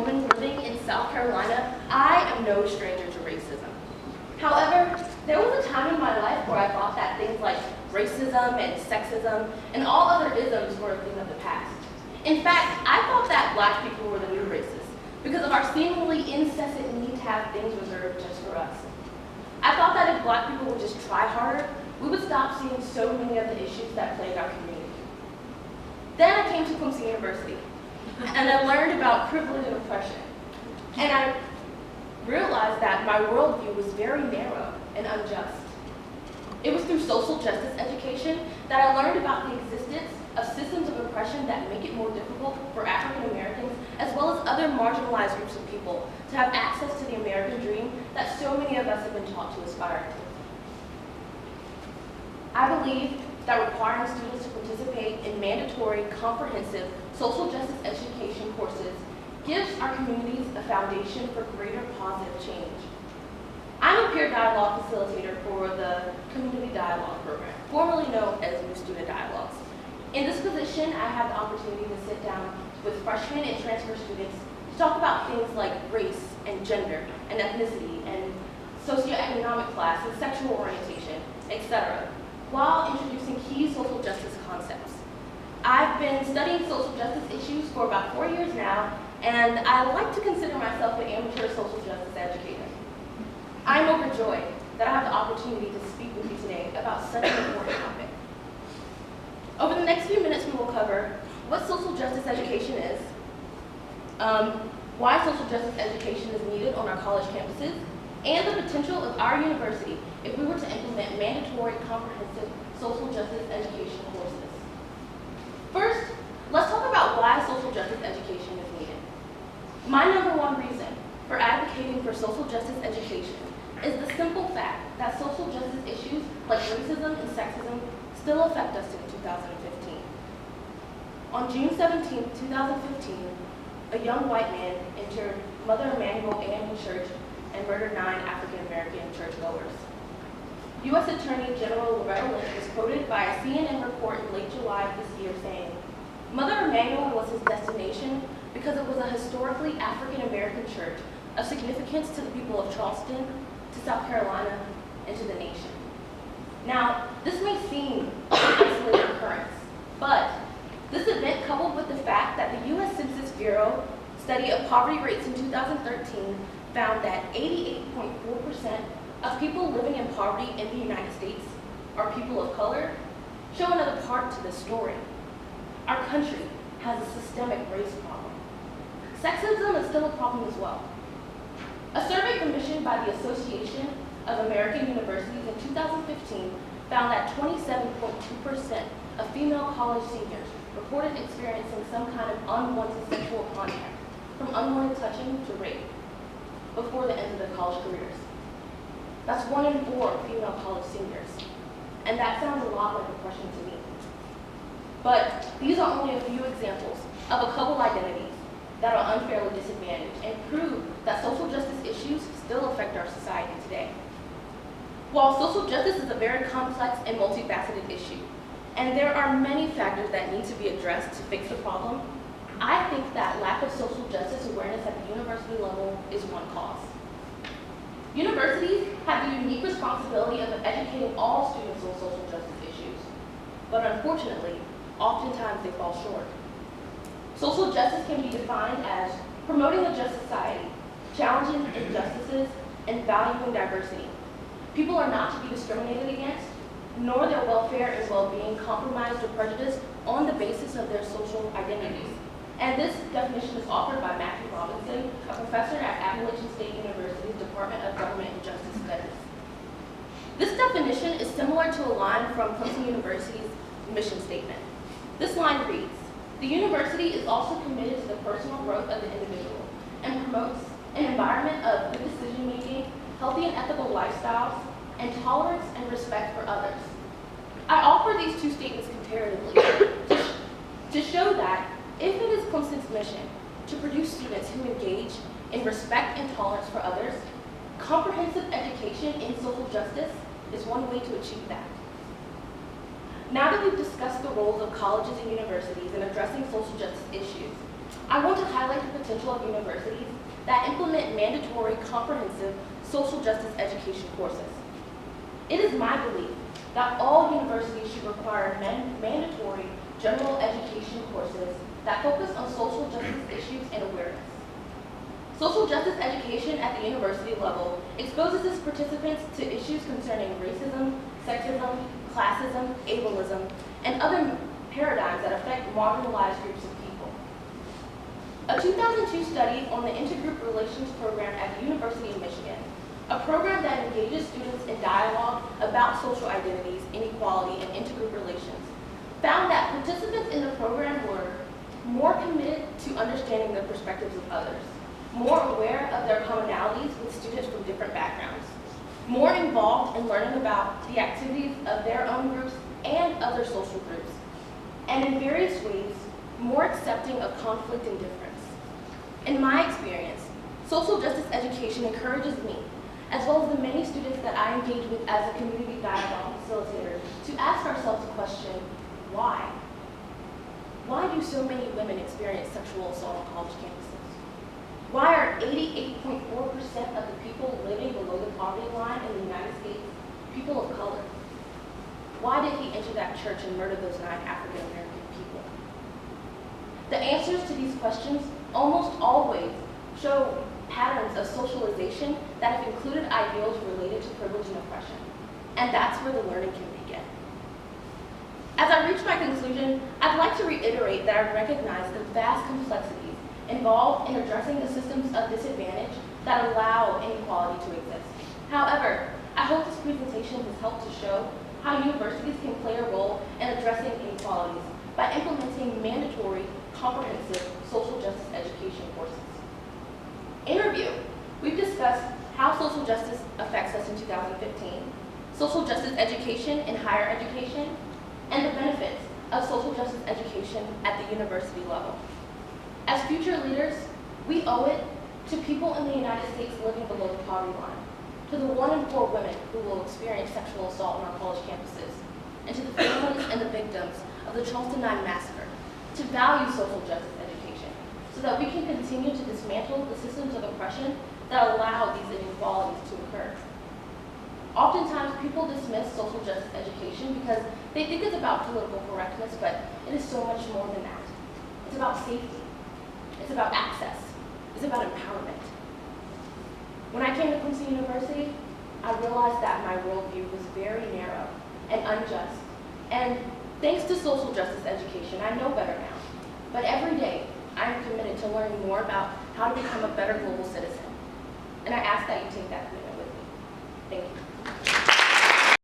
woman living in South Carolina, I am no stranger to racism. However, there was a time in my life where I thought that things like racism and sexism and all other isms were a thing of the past. In fact, I thought that Black people were the new racists because of our seemingly incessant need to have things reserved just for us. I thought that if Black people would just try harder, we would stop seeing so many of the issues that plague our community. Then I came to Clemson University, and I learned about privilege and oppression. And I realized that my worldview was very narrow and unjust. It was through social justice education that I learned about the existence of systems of oppression that make it more difficult for African Americans, as well as other marginalized groups of people, to have access to the American dream that so many of us have been taught to aspire to. I believe that requiring students to participate in mandatory, comprehensive social justice education courses gives our communities a foundation for greater positive change. I'm a peer dialogue facilitator for the Community Dialogue Program, formerly known as New Student Dialogues. In this position, I have the opportunity to sit down with freshmen and transfer students to talk about things like race and gender and ethnicity and socioeconomic class and sexual orientation, etc., while introducing key social justice concepts. I've been studying social justice issues for about 4 years now, and I like to consider myself an amateur social justice educator. I'm overjoyed that I have the opportunity to speak with you today about such an important topic. Over the next few minutes, we will cover what social justice education is, why social justice education is needed on our college campuses, and the potential of our university if we were to implement mandatory, comprehensive social justice education courses. First, let's talk about why social justice education is needed. My number one reason for advocating for social justice education is the simple fact that social justice issues like racism and sexism still affect us in 2015. On June 17, 2015, a young white man entered Mother Emanuel AME Church and murdered 9 African American churchgoers. U.S. Attorney General Loretta Lynch was quoted by a CNN report in late July of this year saying, "Mother Emanuel was his destination because it was a historically African American church of significance to the people of Charleston, to South Carolina, and to the nation." Now, this may seem like an isolated occurrence, but this event, coupled with the fact that the U.S. Census Bureau study of poverty rates in 2013 found that 88.4% of people living in poverty in the United States are people of color, show another part to this story. Our country has a systemic race problem. Sexism is still a problem as well. A survey commissioned by the Association of American Universities in 2015 found that 27.2% of female college seniors reported experiencing some kind of unwanted sexual contact, from unwanted touching to rape, before the end of their college careers. That's 1 in 4 female college seniors. And that sounds a lot like oppression to me. But these are only a few examples of a couple identities that are unfairly disadvantaged and prove that social justice issues still affect our society today. While social justice is a very complex and multifaceted issue, and there are many factors that need to be addressed to fix the problem, I think that lack of social justice awareness at the university level is one cause. Universities have the unique responsibility of educating all students on social justice issues, but unfortunately, oftentimes they fall short. Social justice can be defined as promoting a just society, challenging injustices, and valuing diversity. People are not to be discriminated against, nor their welfare and well-being compromised or prejudiced on the basis of their social identities. And this definition is offered by Matthew Robinson, a professor at Avila State University's Department of Government and Justice Studies. This definition is similar to a line from Clemson University's mission statement. This line reads, "The university is also committed to the personal growth of the individual and promotes an environment of good decision-making, healthy and ethical lifestyles, and tolerance and respect for others." I offer these two statements comparatively to show that if it is Clemson's mission to produce students who engage in respect and tolerance for others, comprehensive education in social justice is one way to achieve that. Now that we've discussed the roles of colleges and universities in addressing social justice issues, I want to highlight the potential of universities that implement mandatory, comprehensive social justice education courses. It is my belief that all universities should require mandatory general education courses that focus on social justice issues and awareness. Social justice education at the university level exposes its participants to issues concerning racism, sexism, classism, ableism, and other paradigms that affect marginalized groups of people. A 2002 study on the Intergroup Relations Program at the University of Michigan, a program that engages students in dialogue about social identities, inequality, and intergroup relations, found that participants in the program were more committed to understanding the perspectives of others, more aware of their commonalities with students from different backgrounds, more involved in learning about the activities of their own groups and other social groups, and in various ways, more accepting of conflict and difference. In my experience, social justice education encourages me, as well as the many students that I engage with as a community dialogue facilitator, to ask ourselves the question, why? Why do so many women experience sexual assault on college campuses? Why are 88.4% of the people living below the poverty line in the United States people of color? Why did he enter that church and murder those 9 African American people? The answers to these questions almost always show patterns of socialization that have included ideals related to privilege and oppression. And that's where the learning can begin. As I reach my conclusion, I'd like to reiterate that I recognize the vast complexities involved in addressing the systems of disadvantage that allow inequality to exist. However, I hope this presentation has helped to show how universities can play a role in addressing inequalities by implementing mandatory, comprehensive social justice education courses. In review, we've discussed how social justice affects us in 2015, social justice education in higher education, and the benefits of social justice education at the university level. As future leaders, we owe it to people in the United States living below the poverty line, to the 1 in 4 women who will experience sexual assault on our college campuses, and to the families and the victims of the Charleston 9 massacre, to value social justice education so that we can continue to dismantle the systems of oppression that allow these inequalities to occur. Oftentimes, people dismiss social justice education because they think it's about political correctness, but it is so much more than that. It's about safety. It's about access. It's about empowerment. When I came to Clemson University, I realized that my worldview was very narrow and unjust. And thanks to social justice education, I know better now. But every day, I am committed to learning more about how to become a better global citizen. And I ask that you take that commitment with me. Thank you.